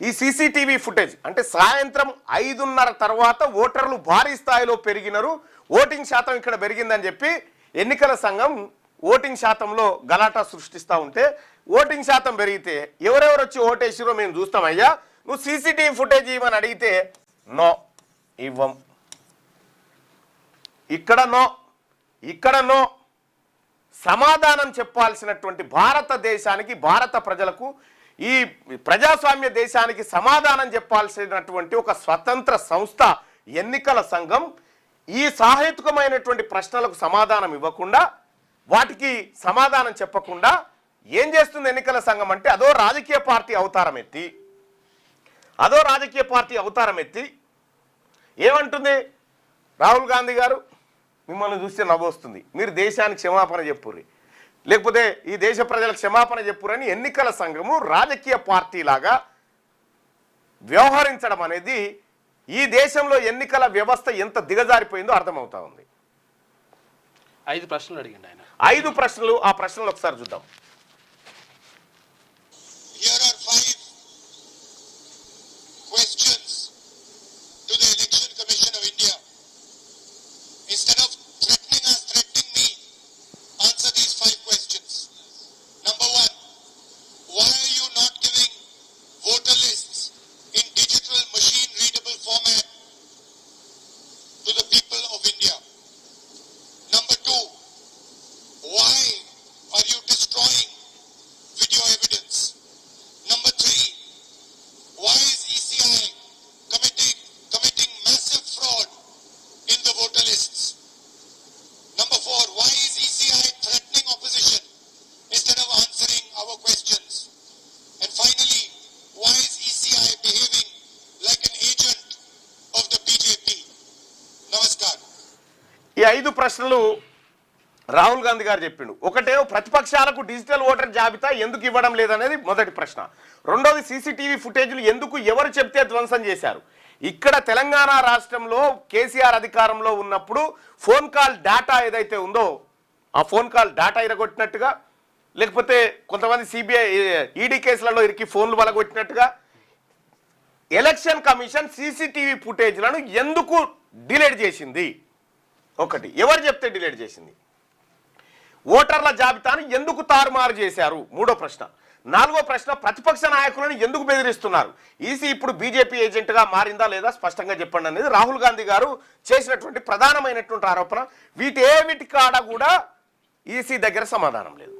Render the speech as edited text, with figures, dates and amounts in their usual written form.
ఈ CCTV footage అంటే సాయంత్రం 5:30 తర్వాత ఓటర్లు భారీ స్థాయిలో పెరిగినారు, ఓటింగ్ శాతం ఇక్కడ పెరిగిందని చెప్పి ఎన్నికల సంఘం ఓటింగ్ శాతంలో గలాటా సృష్టిస్తూ ఉంటే, ఓటింగ్ శాతం పెరిగితే ఎవరెవరు వచ్చి ఓటేసిరో మేము చూస్తామయ్యా, నువ్వు సీసీటీవీ ఫుటేజ్ ఇవ్వని అడిగితే నో ఇవ్వం, ఇక్కడ నో సమాధానం చెప్పాల్సినటువంటి భారతదేశానికి, భారత ప్రజలకు, ఈ ప్రజాస్వామ్య దేశానికి సమాధానం చెప్పాల్సినటువంటి ఒక స్వతంత్ర సంస్థ ఎన్నికల సంఘం ఈ సాహేతుకమైనటువంటి ప్రశ్నలకు సమాధానం ఇవ్వకుండా, వాటికి సమాధానం చెప్పకుండా ఏం చేస్తుంది ఎన్నికల సంఘం అంటే అదో రాజకీయ పార్టీ అవతారం ఎత్తి ఏమంటుంది? రాహుల్ గాంధీ గారు మిమ్మల్ని చూస్తే నవ్వొస్తుంది, మీరు దేశానికి క్షమాపణ చెప్పుర్రి, లేకపోతే ఈ దేశ ప్రజలకు క్షమాపణ చెప్పురని ఎన్నికల సంఘము రాజకీయ పార్టీలాగా వ్యవహరించడం అనేది ఈ దేశంలో ఎన్నికల వ్యవస్థ ఎంత దిగజారిపోయిందో అర్థమవుతా ఉంది. 5 ప్రశ్నలు అడిగింది ఆయన. 5 ప్రశ్నలు, ఆ ప్రశ్నలు ఒకసారి చూద్దాం. ఈ 5 ప్రశ్నలు రాహుల్ గాంధీ గారు చెప్పిండు. ఒకటేమో ప్రతిపక్షాలకు డిజిటల్ ఓటర్ జాబితా ఎందుకు ఇవ్వడం లేదనేది మొదటి ప్రశ్న. రెండోది సీసీటీవీ ఫుటేజ్లు ఎందుకు ఎవరు చెప్తే ధ్వంసం చేశారు. ఇక్కడ తెలంగాణ రాష్ట్రంలో కేసీఆర్ అధికారంలో ఉన్నప్పుడు ఫోన్ కాల్ డేటా ఏదైతే ఉందో ఆ ఫోన్ కాల్ డేటా ఇరగొట్టినట్టుగా, లేకపోతే కొంతమంది సిబిఐ ఈడీ కేసులలో ఇరికి ఫోన్లు వలగొట్టినట్టుగా ఎలక్షన్ కమిషన్ సీసీటీవీ ఫుటేజ్లను ఎందుకు డిలీట్ చేసింది? ఒకటి, ఎవరు చెప్తే డిలీట్ చేసింది? ఓటర్ల జాబితాను ఎందుకు తారుమారు చేశారు? మూడో ప్రశ్న. 4వ ప్రశ్న, ప్రతిపక్ష నాయకులను ఎందుకు బెదిరిస్తున్నారు? ఈసీ ఇప్పుడు బీజేపీ ఏజెంట్గా మారిందా లేదా స్పష్టంగా చెప్పండి అనేది రాహుల్ గాంధీ గారు చేసినటువంటి ప్రధానమైనటువంటి ఆరోపణ. వీటి కాడ కూడా ఈసీ దగ్గర సమాధానం లేదు.